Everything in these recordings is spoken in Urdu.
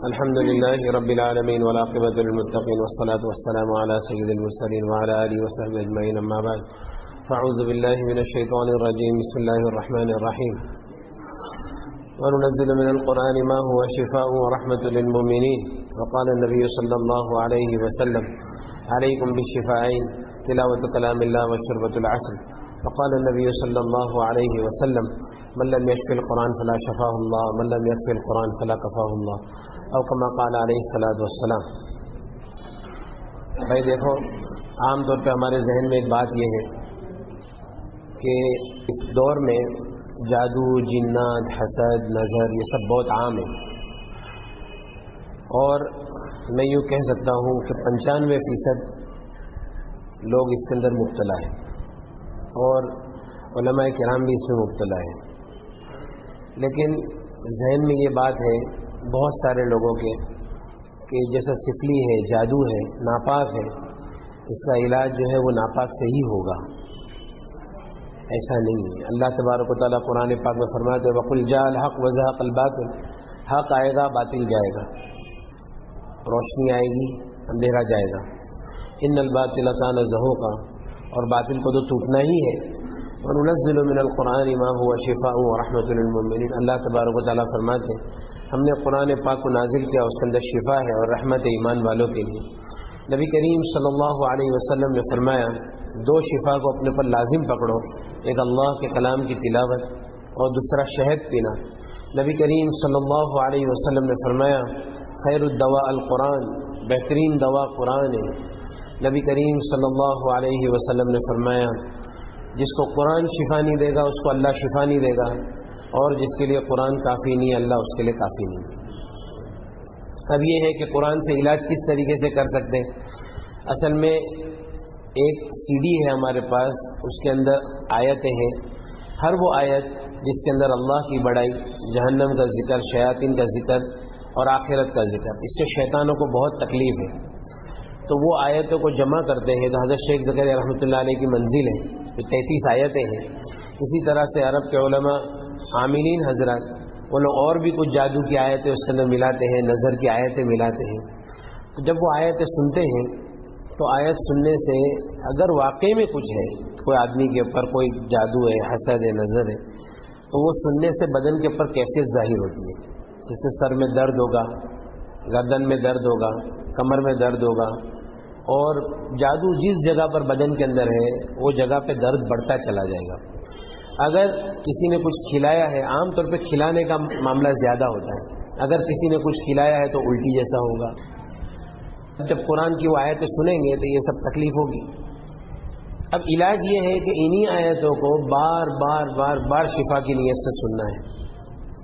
الحمد لله رب العالمين والعاقبة للمتقين والصلاة والسلام على سيد المرسلين وعلى آله وصحبه أجمعين أما بعد فأعوذ بالله من الشيطان الرجيم بسم الله الرحمن الرحيم وننزل من القرآن ما هو شفاء ورحمة للمؤمنين وقال النبي صلى الله عليه وسلم عليكم بالشفاعين تلاوة كلام الله وشربة العسل وقال النبي صلى الله عليه وسلم من لم يشفي القرآن فلا شفاه الله من لم يكفي القرآن فلا كفاه الله او كما قال علیہ الصلوۃ والسلام۔ بھائی دیکھو، عام طور پہ ہمارے ذہن میں ایک بات یہ ہے کہ اس دور میں جادو، جنات، حسد، نظر یہ سب بہت عام ہے، اور میں یوں کہہ سکتا ہوں کہ 95% لوگ اس کے اندر مبتلا ہیں اور علماء کرام بھی اس میں مبتلا ہیں، لیکن ذہن میں یہ بات ہے بہت سارے لوگوں کے کہ جیسا سفلی ہے، جادو ہے، ناپاک ہے، اس کا علاج جو ہے وہ ناپاک سے ہی ہوگا۔ ایسا نہیں ہے۔ اللہ تبارک و تعالیٰ قرآن پاک میں فرماتے ہیں وَقُلْ جَاءَ الْحَقُّ وَزَهَقَ الْبَاطِلُ، حق آئے گا، باطل جائے گا، روشنی آئے گی، اندھیرا جائے گا۔ إِنَّ الْبَاطِلَ كَانَ زَهُوقًا، اور باطل کو تو ٹوٹنا ہی ہے۔ وَنُنَزِّلُ مِنَ الْقُرْآنِ مَا هُوَ شِفَاءٌ وَرَحْمَةٌ لِلْمُؤْمِنِينَ، اللہ تبارک و تعالیٰ فرماتے ہیں ہم نے قرآن پاک کو نازل کیا، اس کے اندر شفا ہے اور رحمت ایمان والوں کے لیے۔ نبی کریم صلی اللہ علیہ وسلم نے فرمایا دو شفا کو اپنے پر لازم پکڑو، ایک اللہ کے کلام کی تلاوت اور دوسرا شہد پینا۔ نبی کریم صلی اللہ علیہ وسلم نے فرمایا خیر الدواء القرآن، بہترین دوا قرآن ہے۔ نبی کریم صلی اللہ علیہ وسلم نے فرمایا جس کو قرآن شفا نہیں دے گا اس کو اللہ شفا نہیں دے گا، اور جس کے لیے قرآن کافی نہیں اللہ اس کے لیے کافی نہیں۔ اب یہ ہے کہ قرآن سے علاج کس طریقے سے کر سکتے ہیں؟ اصل میں ایک سی ڈی ہے ہمارے پاس، اس کے اندر آیتیں ہیں، ہر وہ آیت جس کے اندر اللہ کی بڑائی، جہنم کا ذکر، شیاطین کا ذکر اور آخرت کا ذکر، اس سے شیطانوں کو بہت تکلیف ہے، تو وہ آیتوں کو جمع کرتے ہیں تو حضرت شیخ زکریا رحمۃ اللہ علیہ کی منزل ہے، جو 33 آیتیں ہیں۔ اسی طرح سے عرب کے علماء عاملین حضرات وہ لوگ اور بھی کچھ جادو کی آیتیں اس کے اندر ملاتے ہیں، نظر کی آیتیں ملاتے ہیں۔ تو جب وہ آیتیں سنتے ہیں تو آیت سننے سے اگر واقعی میں کچھ ہے، کوئی آدمی کے اوپر کوئی جادو ہے، حسد ہے، نظر ہے، تو وہ سننے سے بدن کے اوپر کیفیت ظاہر ہوتی ہے، جس سے سر میں درد ہوگا، گردن میں درد ہوگا، کمر میں درد ہوگا، اور جادو جس جگہ پر بدن کے اندر ہے وہ جگہ پہ درد بڑھتا چلا جائے گا۔ اگر کسی نے کچھ کھلایا ہے، عام طور پہ کھلانے کا معاملہ زیادہ ہوتا ہے، اگر کسی نے کچھ کھلایا ہے تو الٹی جیسا ہوگا۔ جب قرآن کی وہ آیتیں سنیں گے تو یہ سب تکلیف ہوگی۔ اب علاج یہ ہے کہ انہی آیتوں کو بار بار بار بار شفا کی نیت سے سننا ہے،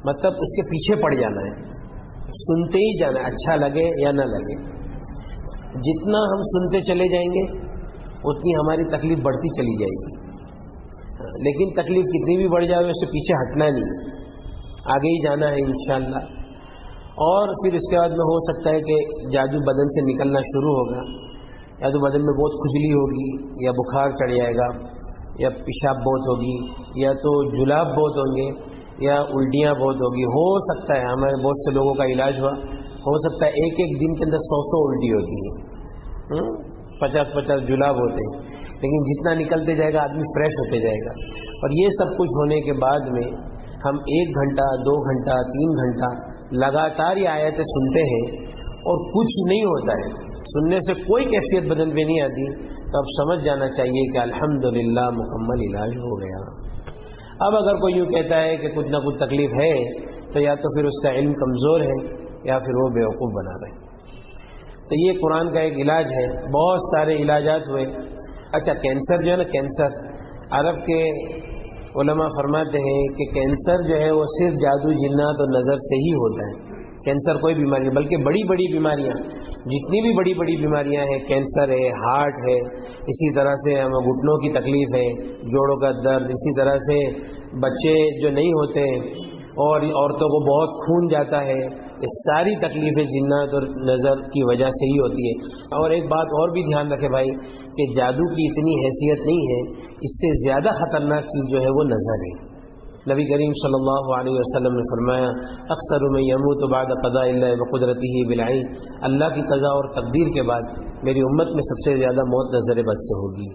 مطلب اس کے پیچھے پڑ جانا ہے، سنتے ہی جانا ہے، اچھا لگے یا نہ لگے۔ جتنا ہم سنتے چلے جائیں گے اتنی ہماری تکلیف بڑھتی چلی جائے گی، لیکن تکلیف کتنی بھی بڑھ جائے اس سے پیچھے ہٹنا نہیں، آگے ہی جانا ہے انشاءاللہ۔ اور پھر اس کے بعد میں ہو سکتا ہے کہ جادو بدن سے نکلنا شروع ہوگا، یا تو بدن میں بہت کھجلی ہوگی، یا بخار چڑھ جائے گا، یا پیشاب بہت ہوگی، یا تو جلاب بہت ہوں گے، یا الٹیاں بہت ہوگی۔ ہو سکتا ہے ہمارے بہت سے لوگوں کا علاج ہو سکتا ہے ایک دن کے اندر 100 الٹی ہوتی ہے، 50 جلاب ہوتے ہیں، لیکن جتنا نکلتے جائے گا آدمی فریش ہوتے جائے گا۔ اور یہ سب کچھ ہونے کے بعد میں ہم 1 گھنٹہ 2 گھنٹہ 3 گھنٹہ لگاتار یہ آیتیں سنتے ہیں اور کچھ نہیں ہوتا ہے، سننے سے کوئی کیفیت بدن پہ نہیں آتی، تو اب سمجھ جانا چاہیے کہ الحمدللہ مکمل علاج ہو گیا۔ اب اگر کوئی یوں کہتا ہے کہ کچھ نہ کچھ تکلیف ہے تو یا تو پھر اس کا علم کمزور ہے یا پھر وہ بیوقوف بنا رہے۔ تو یہ قرآن کا ایک علاج ہے، بہت سارے علاجات ہوئے۔ اچھا کینسر جو ہے نا، کینسر عرب کے علماء فرماتے ہیں کہ کینسر جو ہے وہ صرف جادو، جنات اور نظر سے ہی ہوتا ہے۔ کینسر کوئی بیماری بلکہ بڑی بڑی بیماریاں، جتنی بھی بڑی بڑی بیماریاں ہیں، کینسر ہے، ہارٹ ہے، اسی طرح سے گھٹنوں کی تکلیف ہے، جوڑوں کا درد، اسی طرح سے بچے جو نہیں ہوتے اور عورتوں کو بہت خون جاتا ہے، یہ ساری تکلیفیں جنات اور نظر کی وجہ سے ہی ہوتی ہے۔ اور ایک بات اور بھی دھیان رکھے بھائی کہ جادو کی اتنی حیثیت نہیں ہے، اس سے زیادہ خطرناک چیز جو ہے وہ نظر ہے۔ نبی کریم صلی اللہ علیہ وسلم نے فرمایا اکثر من یموت بعد قضاء اللہ بقدرتہ بالعین، اللہ کی قضاء اور تقدیر کے بعد میری امت میں سب سے زیادہ موت نظر بد سے ہوگی۔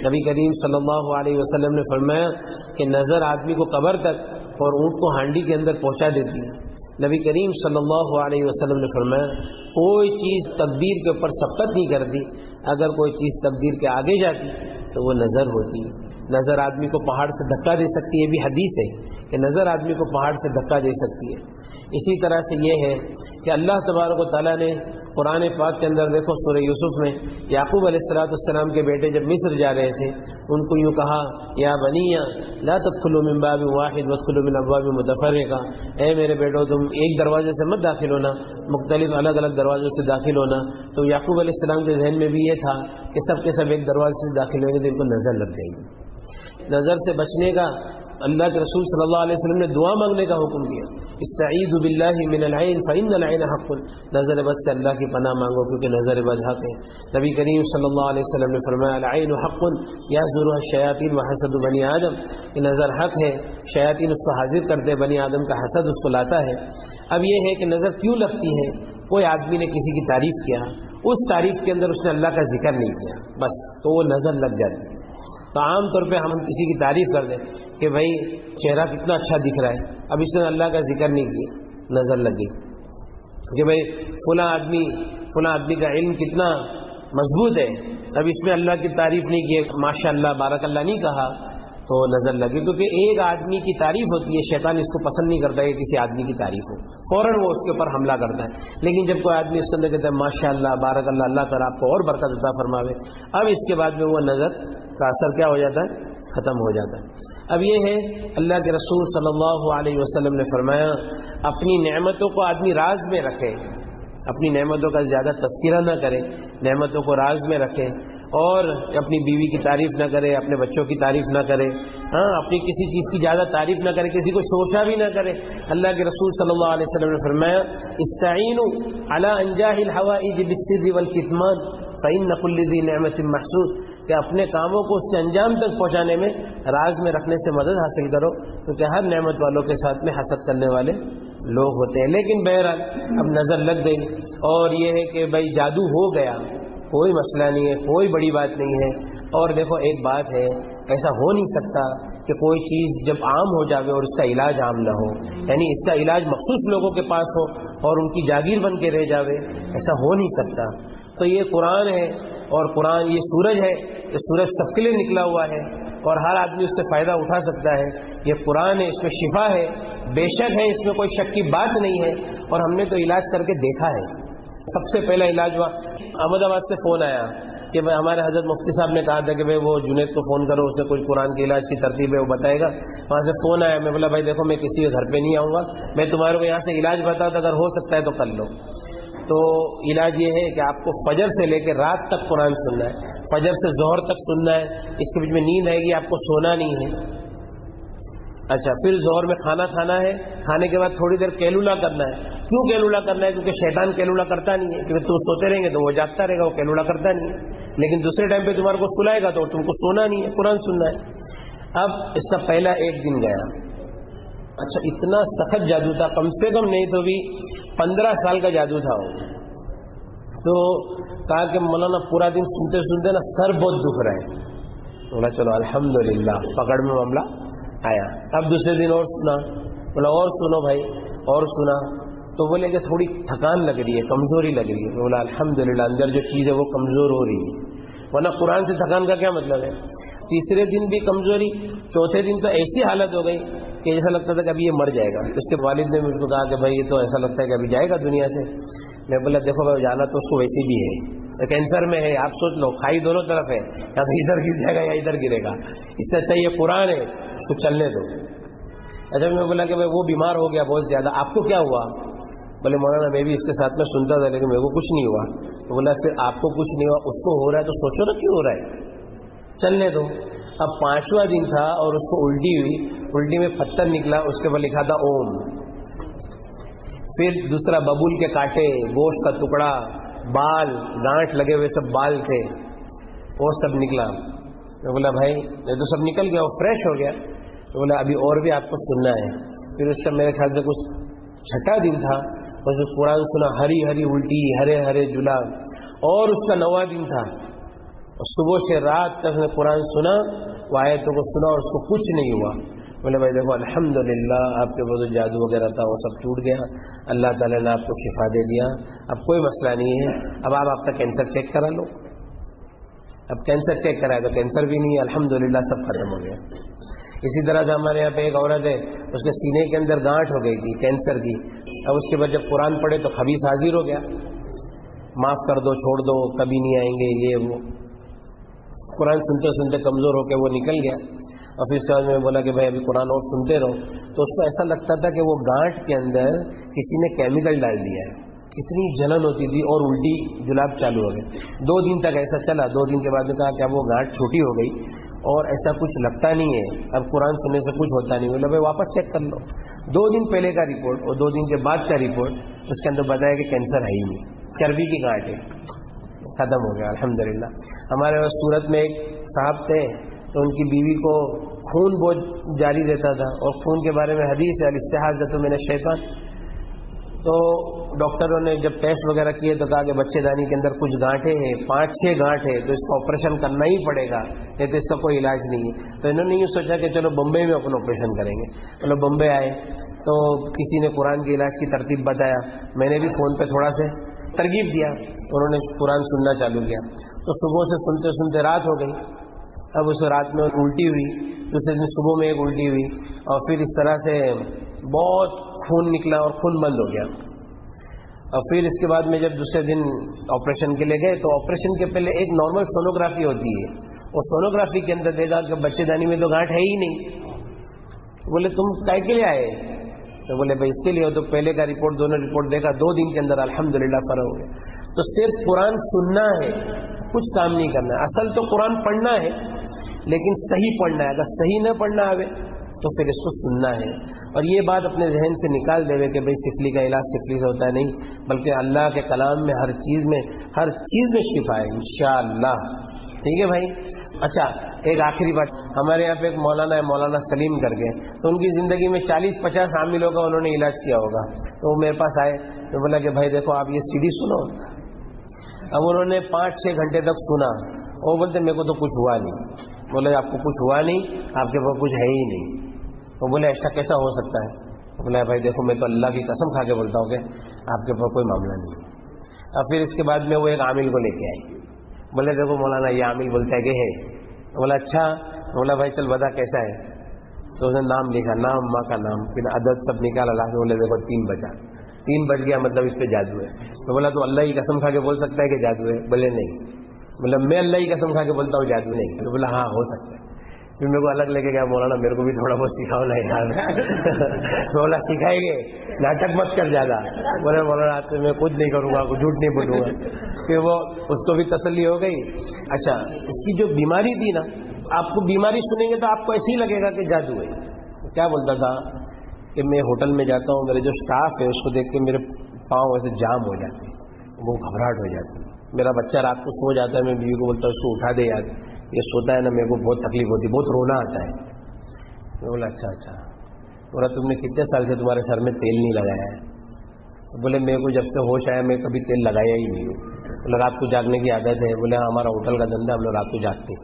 نبی کریم صلی اللہ علیہ وسلم نے فرمایا کہ نظر آدمی کو قبر تک اور اونٹ کو ہانڈی کے اندر پہنچا دیتی ہے۔ نبی کریم صلی اللہ علیہ وسلم نے فرمایا کوئی چیز تقدیر کے اوپر سبقت نہیں کرتی، اگر کوئی چیز تقدیر کے آگے جاتی تو وہ نظر ہوتی ہے۔ نظر آدمی کو پہاڑ سے دھکا دے سکتی ہے، یہ بھی حدیث ہے کہ نظر آدمی کو پہاڑ سے دھکا دے سکتی ہے۔ اسی طرح سے یہ ہے کہ اللہ تبارک و تعالیٰ نے قرآن پاک کے اندر دیکھو سورہ یوسف میں یعقوب علیہ السلام کے بیٹے جب مصر جا رہے تھے ان کو یوں کہا یا بنی لا تدخلوا من باب واحد وادخلوا من ابواب متفرقہ، اے میرے بیٹو تم ایک دروازے سے مت داخل ہونا، مختلف الگ الگ دروازوں سے داخل ہونا۔ تو یعقوب علیہ السلام کے ذہن میں بھی یہ تھا کہ سب کے سب ایک دروازے سے داخل ہوئے تو ان کو نظر لگ جائے گی۔ نظر سے بچنے کا اللہ کے رسول صلی اللہ علیہ وسلم نے دعا مانگنے کا حکم دیا، استعیذ باللہ من العین فإن العین حق، نظر بد سے اللہ کی پناہ مانگو کیونکہ نظر بد حق ہے۔ نبی کریم صلی اللہ علیہ وسلم نے فرمایا العین حق یحضرها الشیاطین وحسد بنی آدم، کہ نظر حق ہے، شیاطین اس کو حاضر کرتے، بنی آدم کا حسد اس کو لاتا ہے۔ اب یہ ہے کہ نظر کیوں لگتی ہے؟ کوئی آدمی نے کسی کی تعریف کیا، اس تعریف کے اندر اس نے اللہ کا ذکر نہیں کیا، بس تو وہ نظر لگ جاتی ہے۔ تو عام طور پہ ہم کسی کی تعریف کر دیں کہ بھائی چہرہ کتنا اچھا دکھ رہا ہے، اب اس نے اللہ کا ذکر نہیں کیا، نظر لگی کہ بھائی فلاں آدمی کا علم کتنا مضبوط ہے، اب اس میں اللہ کی تعریف نہیں کی، ماشاء اللہ بارک اللہ نہیں کہا تو نظر لگی۔ کیونکہ ایک آدمی کی تعریف ہوتی ہے، شیطان اس کو پسند نہیں کرتا کہ کسی آدمی کی تعریف ہو، فوراً وہ اس کے اوپر حملہ کرتا ہے۔ لیکن جب کوئی آدمی اس کے اندر کہتا ہے ماشاء اللہ بارک اللہ، اللہ تعالیٰ آپ کو اور برکت عطا فرماوے، اب اس کے بعد میں وہ نظر کا اثر کیا ہو جاتا ہے؟ ختم ہو جاتا ہے۔ اب یہ ہے اللہ کے رسول صلی اللہ علیہ وسلم نے فرمایا اپنی نعمتوں کو آدمی راز میں رکھے، اپنی نعمتوں کا زیادہ تذکرہ نہ کرے، نعمتوں کو راز میں رکھے، اور اپنی بیوی کی تعریف نہ کرے، اپنے بچوں کی تعریف نہ کرے، اپنی کسی چیز کی زیادہ تعریف نہ کرے، کسی کو شوشہ بھی نہ کرے۔ اللہ کے رسول صلی اللہ علیہ وسلم نے فرمایا استعینوا علی انجاح الحوائج بالسر والکتمان فإن كل ذی نعمت محسود، کہ اپنے کاموں کو اس کے انجام تک پہنچانے میں راز میں رکھنے سے مدد حاصل کرو، کیونکہ ہر نعمت والوں کے ساتھ میں حسد کرنے والے لوگ ہوتے ہیں۔ لیکن بہرحال اب نظر لگ گئی، اور یہ ہے کہ بھائی جادو ہو گیا، کوئی مسئلہ نہیں ہے، کوئی بڑی بات نہیں ہے۔ اور دیکھو ایک بات ہے، ایسا ہو نہیں سکتا کہ کوئی چیز جب عام ہو جاوے اور اس کا علاج عام نہ ہو، یعنی اس کا علاج مخصوص لوگوں کے پاس ہو اور ان کی جاگیر بن کے رہ جاوے، ایسا ہو نہیں سکتا۔ تو یہ قرآن ہے، اور قرآن یہ سورج ہے، یہ سورج سب کے لیے نکلا ہوا ہے اور ہر آدمی اس سے فائدہ اٹھا سکتا ہے۔ یہ قرآن ہے، اس میں شفا ہے، بے شک ہے، اس میں کوئی شک کی بات نہیں ہے، اور ہم نے تو علاج کر کے دیکھا ہے۔ سب سے پہلا علاج ہوا، احمد آباد سے فون آیا کہ بھائی ہمارے حضرت مفتی صاحب نے کہا تھا کہ بھائی وہ جنید کو فون کرو، اس نے کوئی قرآن کے علاج کی ترتیب ہے وہ بتائے گا۔ وہاں سے فون آیا، میں بولا بھائی دیکھو میں کسی کے گھر پہ نہیں آؤں گا، میں تمہارے کو یہاں سے علاج بتاؤں، اگر ہو سکتا ہے تو کر لو۔ تو علاج یہ ہے کہ آپ کو فجر سے لے کے رات تک قرآن سننا ہے، فجر سے ظہر تک سننا ہے، اس کے بیچ میں نیند آئے گی، آپ کو سونا نہیں ہے۔ اچھا، پھر ظہر میں کھانا کھانا ہے، کھانے کے بعد تھوڑی دیر کیلولا کرنا ہے۔ کیوں کیلولا کرنا ہے؟ کیونکہ شیطان کیلولا کرتا نہیں ہے، کیونکہ تم سوتے رہیں گے تو وہ جاگتا رہے گا، وہ کیلولا کرتا نہیں ہے۔ لیکن دوسرے ٹائم پہ تمہارے کو سلائے گا تو تم کو سونا نہیں ہے، قرآن سننا ہے۔ اب اس کا پہلا ایک دن گیا، اچھا اتنا سخت جادو تھا، کم سے کم نہیں تو بھی 15 سال کا جادو تھا وہ۔ تو کہا کہ مولانا پورا دن سنتے سنتے نا سر بہت دکھ رہا ہے۔ بولا چلو الحمدللہ، پکڑ میں معاملہ آیا۔ اب دوسرے دن اور سنا، بولا اور سنو بھائی، اور سنا تو بولے کہ تھوڑی تھکان لگ رہی ہے، کمزوری لگ رہی ہے۔ بولا الحمدللہ، اندر جو چیز ہے وہ کمزور ہو رہی ہے، ورنہ قرآن سے تھکان کا کیا مطلب ہے؟ تیسرے دن بھی کمزوری، چوتھے دن تو ایسی حالت ہو گئی کہ ایسا لگتا تھا کہ ابھی یہ مر جائے گا۔ اس کے والد نے مجھ کو کہا کہ بھائی یہ تو ایسا لگتا ہے کہ ابھی جائے گا دنیا سے۔ میں بولا دیکھو بھائی جانا تو اس کو ویسے بھی ہے، کینسر میں ہے، آپ سوچ لو، کھائی دونوں طرف ہے، یا تو ادھر گر جائے گا یا ادھر گرے گا، اس سے اچھا یہ قرآن ہے، اس کو چلنے دو۔ اچھا میں بولا کہ بھائی وہ بیمار ہو گیا بہت زیادہ، آپ کو کیا ہوا؟ بولے مولانا میں بھی اس کے ساتھ میں سنتا تھا لیکن میرے کو کچھ نہیں ہوا۔ تو بولا پھر آپ کو کچھ نہیں ہوا، اس کو ہو رہا ہے تو سوچو نا کیوں ہو رہا ہے، چلنے دو۔ اب 5واں دن تھا اور اس کو الٹی ہوئی، الٹی میں پتھر نکلا، اس کے اوپر لکھا تھا اوم۔ پھر دوسرا ببول کے کانٹے، گوشت کا ٹکڑا، بال، گانٹھ لگے ہوئے سب بال تھے، وہ سب نکلا۔ میں بولا بھائی یہ تو سب نکل گیا، وہ فریش ہو گیا۔ تو بولا ابھی اور بھی آپ کو سننا ہے. پھر اس کا میرے خیال سے کچھ چھٹا دن تھا, بس قرآن سنا, ہری ہری الٹی, ہرے ہرے جلال. اور اس کا 9واں دن تھا, صبح سے رات تک نے قرآن سنا, وہ آیتوں کو سنا اور اس کو کچھ نہیں ہوا. بولے بھائی دیکھو الحمدللہ آپ کے جو جادو وغیرہ تھا وہ سب ٹوٹ گیا, اللہ تعالیٰ نے آپ کو شفا دے دیا, اب کوئی مسئلہ نہیں ہے. اب آپ کا کینسر چیک کرا لو. اب کینسر چیک کرائے تو کینسر بھی نہیں ہے, الحمدللہ سب ختم ہو گیا. اسی طرح سے ہمارے یہاں پہ ایک عورت ہے, اس کے سینے کے اندر گانٹھ ہو گئی تھی کینسر کی. اب اس کے بعد جب قرآن پڑھے تو خبیث حاضر ہو گیا, معاف کر دو, چھوڑ دو, کبھی نہیں آئیں گے, یہ وہ. قرآن سنتے سنتے کمزور ہو کے وہ نکل گیا. اور پھر اس کے بعد میں بولا کہ بھائی ابھی قرآن اور سنتے رہو. تو اس کو ایسا لگتا تھا کہ وہ گانٹھ کے اندر کسی نے کیمیکل ڈال دیا ہے, اتنی جلن ہوتی تھی اور الٹی جلاب چالو ہو گئے. 2 دن تک ایسا چلا. 2 دن کے بعد میں کہا کہ اب وہ گانٹھ چھوٹی ہو گئی اور ایسا کچھ لگتا نہیں ہے, اب قرآن سننے سے کچھ ہوتا نہیں. بولا بھائی واپس چیک کر لو. 2 دن پہلے کا رپورٹ اور 2 دن کے بعد کا رپورٹ, اس کے اندر بتایا کہ کینسر ہے ہی نہیں, چربی کی گانٹھ ہے, ختم ہو گیا الحمدللہ. ہمارے وہاں سورت میں ایک صاحب تھے, تو ان کی بیوی کو خون بہت جاری رہتا تھا, اور خون کے بارے میں حدیث ہے الاستحاضۃ من الشیطان. تو ڈاکٹروں نے جب ٹیسٹ وغیرہ کیے تو کہا کہ بچے دانی کے اندر کچھ گانٹھیں ہیں, 5-6 گانٹھ ہے, تو اس کو آپریشن کرنا ہی پڑے گا, نہیں تو اس کا کوئی علاج نہیں ہے. تو انہوں نے یہ سوچا کہ چلو بمبئی میں اپنا آپریشن کریں گے. مطلب بمبئی آئے تو کسی نے قرآن کے علاج کی ترتیب بتایا, میں نے بھی فون پہ تھوڑا سے ترغیب دیا, انہوں نے قرآن سننا چالو کیا. تو صبح سے سنتے سنتے رات ہو گئی. اب اس رات میں الٹی ہوئی, دوسرے دن صبح میں ایک الٹی ہوئی, اور پھر اس طرح سے بہت خون نکلا اور خون بند ہو گیا. اور پھر اس کے بعد میں جب دوسرے دن آپریشن کے لیے گئے تو آپریشن کے پہلے ایک نارمل سونوگرافی ہوتی ہے, اور سونوگرافی کے اندر دیکھا کہ بچے دانی میں تو گانٹھ ہے ہی نہیں. بولے تم کائے کے لیے آئے؟ تو بولے بھائی اس کے لیے. تو پہلے کا رپورٹ, دونوں رپورٹ دیکھا, 2 دن کے اندر الحمدللہ فرق ہو گیا. تو صرف قرآن سننا ہے, کچھ کام نہیں کرنا ہے. اصل تو قرآن پڑھنا ہے, لیکن صحیح پڑھنا ہے. اگر صحیح نہ پڑھنا آئے تو پھر اس کو سننا ہے. اور یہ بات اپنے ذہن سے نکال دے کہ بھئی سفلی کا علاج سفلی سے ہوتا ہے, نہیں, بلکہ اللہ کے کلام میں ہر چیز میں شفا ہے انشاءاللہ. ٹھیک ہے بھائی. اچھا ایک آخری بات, ہمارے یہاں پہ ایک مولانا ہے, مولانا سلیم کر کے, تو ان کی زندگی میں 40-50 حاملوں کا انہوں نے علاج کیا ہوگا. تو وہ میرے پاس آئے, تو بولا کہ بھائی دیکھو آپ یہ CD سنو. اب انہوں نے 5-6 گھنٹے تک سنا, وہ بولتے میرے کو تو کچھ ہوا نہیں. بولے آپ کو کچھ ہوا نہیں, آپ کے پاس کچھ ہے ہی نہیں. وہ بولے ایسا کیسا ہو سکتا ہے؟ بولا بھائی دیکھو میں تو اللہ کی قسم کھا کے بولتا ہوں کہ آپ کے پاس کوئی معاملہ نہیں. اب پھر اس کے بعد میں وہ ایک عامل کو لے کے آئی. بولے دیکھو مولانا یہ عامل بولتا ہے کہ ہے. بولا اچھا. بولا بھائی چل بتا کیسا ہے. تو اس نے نام لکھا, نام, ماں کا نام, پھر عدد سب نکالا. لا کے بولے دیکھو 3 بچا. 3 بج گیا, مطلب اس پہ جادو ہے. تو بولا تو اللہ کی قسم کھا کے بول سکتا ہے کہ جادو ہے؟ بولے نہیں. مطلب میں اللہ کی قسم کھا کے بولتا ہوں جادو نہیں. تو بولا ہاں ہو سکتا ہے. پھر میرے کو الگ لے کے گیا, مولانا میرے کو بھی تھوڑا بہت سکھاؤ نا یار. بولا سکھائیں گے, ناٹک مت کر زیادہ. بولے مولانا آج سے میں کچھ نہیں کروں گا, جھوٹ نہیں بولوں گا. پھر وہ اس کو بھی تسلی ہو گئی. اچھا اس کی جو بیماری تھی نا, آپ کو بیماری سنیں گے تو آپ کو ایسے ہی لگے گا کہ جادو ہے. کیا بولتا تھا کہ میں ہوٹل میں جاتا ہوں, میرے جو اسٹاف ہے اس کو دیکھ کے میرے پاؤں ایسے جام ہو جاتے ہیں, وہ گھبراہٹ ہو جاتی ہے. میرا بچہ رات کو سو جاتا ہے, میں بیوی کو بولتا ہوں اس کو اٹھا دے یار, یہ سوتا ہے نا, میرے کو بہت تکلیف ہوتی ہے, بہت رونا آتا ہے. میں بولا اچھا. بولا تم نے کتنے سال سے تمہارے سر میں تیل نہیں لگایا ہے؟ بولے میرے کو جب سے ہوش آیا میں کبھی تیل لگایا ہی نہیں ہوں. بولا رات کو جاگنے کی عادت ہے؟ بولے ہمارا ہوٹل کا دھندا, ہم لوگ رات کو جاگتے.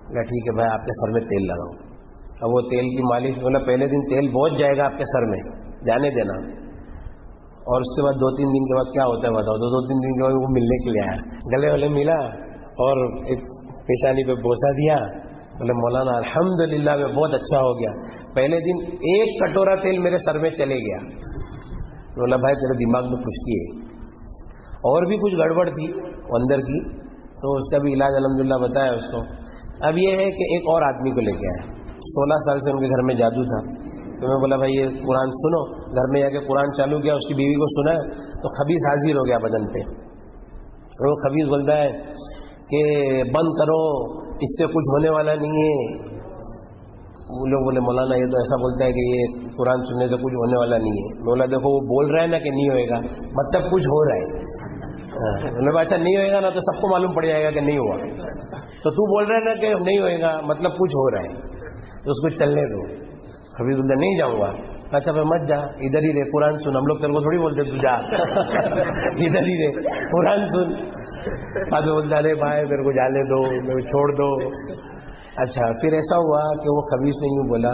بولا ٹھیک ہے بھائی آپ کے سر میں تیل لگاؤ. اب وہ تیل کی مالش, بولا پہلے دن تیل بہت جائے گا آپ کے سر میں, جانے دینا. اور اس کے بعد 2-3 دن کے بعد کیا ہوتا ہے بتاؤ. 2-3 دن کے بعد وہ ملنے کے لیے آیا, گلے والے ملا اور ایک پیشانی پہ بوسا دیا. بولے مولانا الحمدللہ میں بہت اچھا ہو گیا. پہلے دن 1 کٹورا تیل میرے سر میں چلے گیا. بولا بھائی تیرے دماغ میں خشکی ہے, اور بھی کچھ گڑبڑ تھی اندر کی, تو اس کا بھی علاج الحمدللہ بتایا اس کو. اب یہ ہے کہ ایک اور آدمی کو لے کے آیا, 16 سال سے ان کے گھر میں جادو تھا. تو میں بولا بھائی یہ قرآن سنو. گھر میں جا کے قرآن چالو کیا, اس کی بیوی کو سنا تو خبیث حاضر ہو گیا بدن پہ. وہ خبیث بولتا ہے کہ بند کرو, اس سے کچھ ہونے والا نہیں ہے. وہ لوگ بولے مولانا یہ تو ایسا بولتا ہے کہ یہ قرآن سننے سے کچھ ہونے والا نہیں ہے. بولا دیکھو وہ بول رہا ہے نا کہ نہیں ہوئے گا, مطلب کچھ ہو رہا ہے. اچھا نہیں ہوئے گا نا تو سب کو معلوم پڑ جائے گا کہ نہیں ہوا, تو تو بول رہا ہے نا کہ نہیں ہوئے گا, مطلب کچھ ہو رہا ہے. تو اس کو چلنے دو. حفیظ اللہ نہیں جاؤں گا. اچھا پھر مت جا, ادھر ہی رہے, قرآن سن. ہم لوگ تیرے کو تھوڑی بولتے تو جا, ادھر ہی رہے, قرآن سن. بعد میں بولتا ارے بھائی میرے کو جانے دو, میرے کو چھوڑ دو. اچھا پھر ایسا ہوا کہ وہ خبیث نے یوں بولا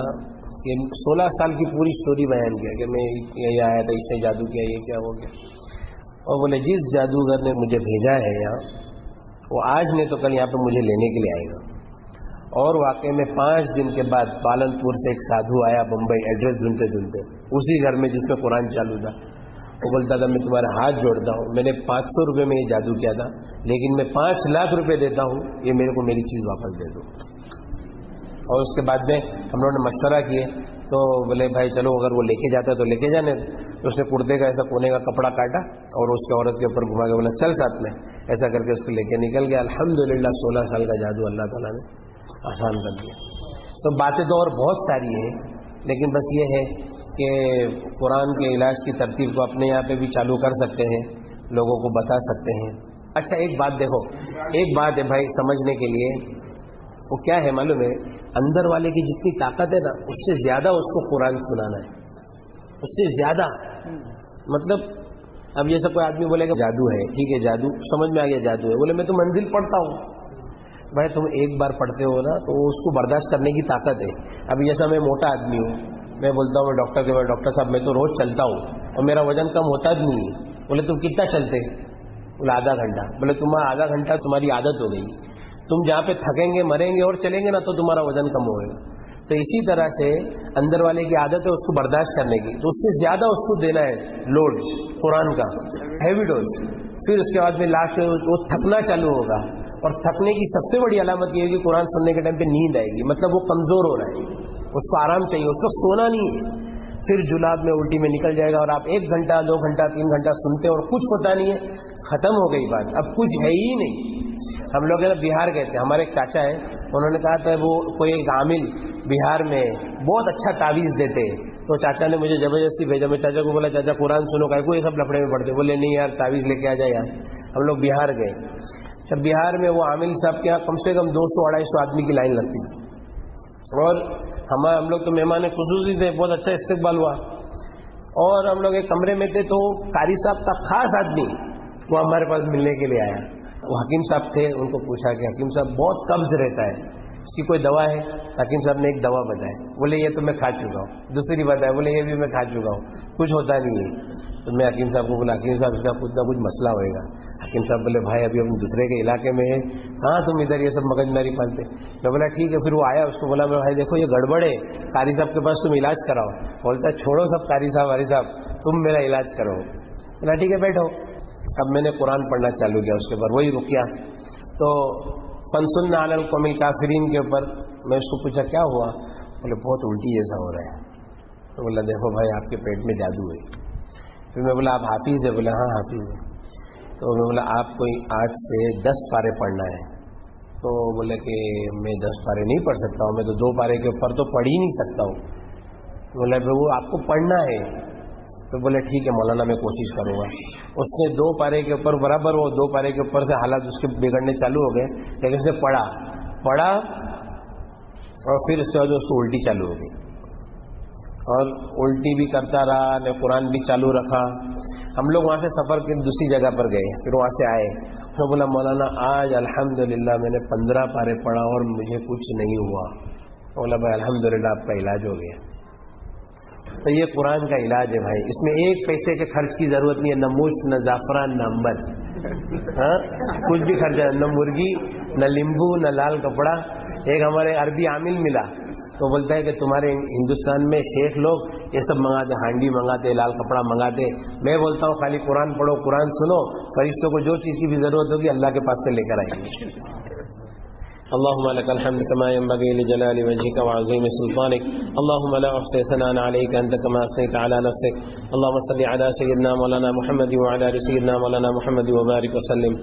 کہ 16 سال کی پوری سٹوری بیان کیا کہ میں یہی آیا تھا, اس نے جادو کیا, یہ کیا ہو گیا. اور بولے جس جادوگر نے مجھے بھیجا ہے یہاں, وہ آج نہیں تو کل یہاں پہ مجھے لینے کے لیے آئے گا. اور واقعی میں 5 دن کے بعد پالنپور سے ایک سادھو آیا بمبئی, ایڈریس ڈھونڈتے ڈھونڈتے, اسی گھر میں جس میں قرآن چالو تھا. وہ بولتا تھا میں تمہارا ہاتھ جوڑتا ہوں, میں نے 500 روپے میں یہ جادو کیا تھا, لیکن میں 5 لاکھ روپے دیتا ہوں, یہ میرے کو میری چیز واپس دے دو. اور اس کے بعد میں ہم لوگوں نے مشورہ کیے تو بولے بھائی چلو اگر وہ لے کے جاتا ہے تو لے کے جانے. تو اس نے کرتے کا ایسا کونے کا کپڑا کاٹا اور اس کے عورت کے اوپر گھما کے بولا چل ساتھ میں, ایسا کر کے اس کو لے کے نکل گیا. الحمدللہ 16 سال کا جادو اللہ تعالیٰ نے آسان کر دیا. سب باتیں تو اور بہت ساری ہیں, لیکن بس یہ ہے کہ قرآن کے علاج کی ترتیب کو اپنے یہاں پہ بھی چالو کر سکتے ہیں, لوگوں کو بتا سکتے ہیں. اچھا ایک بات دیکھو, ایک بات ہے بھائی سمجھنے کے لیے, وہ کیا ہے معلوم ہے, اندر والے کی جتنی طاقت ہے نا اس سے زیادہ اس کو قرآن سنانا ہے, اس سے زیادہ. مطلب اب جیسا کوئی آدمی بولے کہ جادو ہے, ٹھیک ہے جادو سمجھ میں آ گیا جادو ہے, بولے میں تو منزل پڑھتا ہوں. بھائی تم ایک بار پڑھتے ہو نا تو اس کو برداشت کرنے کی طاقت ہے. اب جیسا میں موٹا آدمی ہوں, میں بولتا ہوں میں ڈاکٹر کے بعد ڈاکٹر صاحب میں تو روز چلتا ہوں اور میرا وزن کم ہوتا بھی نہیں ہے. بولے تم کتنا چلتے؟ بولے آدھا گھنٹہ. بولے تمہارا آدھا گھنٹہ تمہاری عادت ہو گئی, تم جہاں پہ تھکیں گے مریں گے اور چلیں گے نا تو تمہارا وزن کم ہوئے گا. تو اسی طرح سے اندر والے کی عادت ہے اس کو برداشت کرنے کی, تو اس سے زیادہ اس کو دینا ہے لوڈ قرآن کا, ہیوی ڈوز. پھر اس کے بعد میں لاسٹ میں وہ تھکنا چالو ہوگا, اور تھکنے کی سب سے بڑی علامت یہ ہے کہ قرآن سننے کے ٹائم پہ نیند آئے گی, مطلب وہ کمزور ہو رہا ہے, اس کو آرام چاہیے, اس کو سونا نہیں ہے. پھر جلاب میں الٹی میں نکل جائے گا, اور آپ 1 گھنٹہ 2 گھنٹہ 3 گھنٹہ سنتے اور کچھ ہوتا نہیں ہے, ختم ہو گئی بات, اب کچھ ہے ہی نہیں. ہم لوگ بہار گئے تھے, ہمارے ایک چاچا ہیں, انہوں نے کہا تھا وہ کوئی ایک عامل بہار میں بہت اچھا تعویذ دیتے, تو چاچا نے مجھے زبردستی بھیجا. میں چاچا کو بولا چاچا قرآن سنو, کا کوئی سب لفڑے میں پڑھتے. بولے نہیں یار تعویذ لے کے آ جائے یار. ہم لوگ بہار گئے. جب بہار میں وہ عامل صاحب کے یہاں کم سے کم 200-250 آدمی کی لائن لگتی تھی, اور ہم لوگ تو مہمان خصوصی تھے, بہت اچھا استقبال ہوا. اور ہم لوگ ایک کمرے میں تھے, تو قاری صاحب کا خاص آدمی وہ ہمارے پاس ملنے کے لیے آیا. وہ حکیم صاحب تھے, ان کو پوچھا کہ حکیم صاحب بہت قبض رہتا ہے, اس کی کوئی دوا ہے؟ حکیم صاحب نے ایک دوا بتائی. بولے یہ تو میں کھا چکا ہوں. دوسری بتائی, بولے یہ بھی میں کھا چکا ہوں, کچھ ہوتا نہیں ہے. تو میں حکیم صاحب کو بولا حکیم صاحب اس کا کچھ نہ کچھ مسئلہ ہوئے گا. حکیم صاحب بولے بھائی ابھی ہم دوسرے کے علاقے میں ہیں, ہاں تم ادھر یہ سب مگج ماری پالتے. میں بولا ٹھیک ہے. پھر وہ آیا, اس کو بولا میں بھائی دیکھو یہ گڑبڑ ہے, قاری صاحب کے پاس تم علاج کراؤ. بولتا چھوڑو سب قاری صاحب, تم میرا علاج کرو. بولا ٹھیک ہے بیٹھو. اب میں نے قرآن پڑھنا چالو کیا, اس کے اوپر وہی رکیا. تو فنسن علی القوم الکافرین کے اوپر میں اس کو پوچھا کیا ہوا؟ بولے بہت الٹی جیسا ہو رہا ہے. تو بولا دیکھو بھائی آپ کے پیٹ میں جادو ہے. پھر میں بولا آپ حافظ ہے؟ بولا ہاں حافظ ہے. تو میں بولا آپ کوئی 8 سے 10 پارے پڑھنا ہے. تو بولے کہ میں 10 پارے نہیں پڑھ سکتا ہوں, میں تو 2 پارے کے اوپر تو پڑھ ہی نہیں سکتا ہوں. بولا وہ آپ کو پڑھنا ہے. تو بولے ٹھیک ہے مولانا میں کوشش کروں گا. اس نے 2 پارے کے اوپر برابر, وہ 2 پارے کے اوپر سے حالات اس کے بگڑنے چالو ہو گئے, لیکن اس نے پڑھا اور پھر اس کے بعد اس کو الٹی چالو ہو گئی, اور الٹی بھی کرتا رہا, میں قرآن بھی چالو رکھا. ہم لوگ وہاں سے سفر کے دوسری جگہ پر گئے, پھر وہاں سے آئے. تو بولا مولانا آج الحمدللہ میں نے 15 پارے پڑھا اور مجھے کچھ نہیں ہوا. بولا بھائی الحمدللہ آپ کا علاج ہو گیا. تو یہ قرآن کا علاج ہے بھائی, اس میں 1 پیسے کے خرچ کی ضرورت نہیں ہے, نہ مشت نہ زعفران نہ امبر, ہاں کچھ بھی خرچہ, نہ مرغی نہ لیمبو نہ لال کپڑا. ایک ہمارے عربی عامل ملا, تو بولتا ہے کہ تمہارے ہندوستان میں شیخ لوگ یہ سب منگاتے, ہانڈی منگاتے, لال کپڑا منگاتے. میں بولتا ہوں خالی قرآن پڑھو, قرآن سنو, فرشتوں کو جو چیز کی بھی ضرورت ہوگی اللہ کے پاس سے لے کر آئیں گے. اللهم لك الحمد كما ينبغي لجلال وجهك وعظيم سلطانك. اللهم لا احصي ثناء عليك انت كما اثنيت على نفسك. اللهم صل على سيدنا مولانا محمد وعلى ال سيدنا مولانا محمد وبارك وسلم.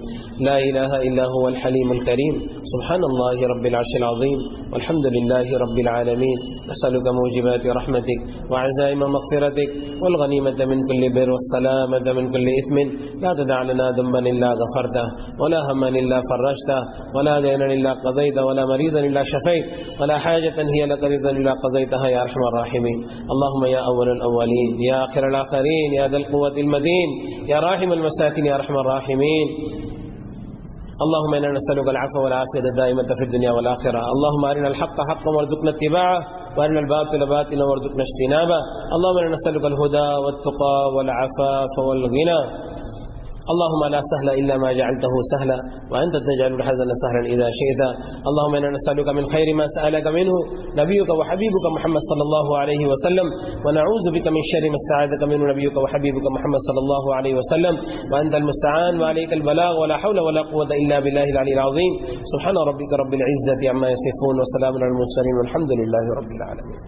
لا اله الا هو الحليم الكريم. سبحان الله رب العرش العظيم والحمد لله رب العالمين. نسألك موجبات رحمتك وعزائم مغفرتك والغنيمة من كل بر والسلامة من كل إثم. لا تدع لنا ذنبا إلا غفرته ولا هما إلا فرجته ولا دينا إلا قضيته قضيت ولا مريضا إلا شفيت ولا حاجة هي لك رضا إلا قضيتها يا أرحم الراحمين. اللهم يا أول الأولين يا آخر الآخرين يا ذا القوة المتين يا راحم المساكين يا أرحم الراحمين. اللهم إنا نسألك العفو والعافية الدائمة في الدنيا والآخرة. اللهم أرنا الحق حقا وارزقنا اتباعه وأرنا الباطل باطلا وارزقنا اجتنابه. اللهم إنا نسألك الهدى والتقى والعفاف والغنى. اللهم لا سهل إلا ما جعلته سهلا وأنت تجعل الحزن سهلا إذا شئت. اللهم إنا نسألك من خير ما سألك منه نبيك وحبيبك محمد صلى الله عليه وسلم ونعوذ بك من شر ما استعاذك منه نبيك وحبيبك محمد صلى الله عليه وسلم وأنت المستعان وعليك البلاغ ولا حول ولا قوة إلا بالله العلي العظيم. سبحان ربك رب العزة عما يصفون وسلام على المرسلين والحمد لله رب العالمين.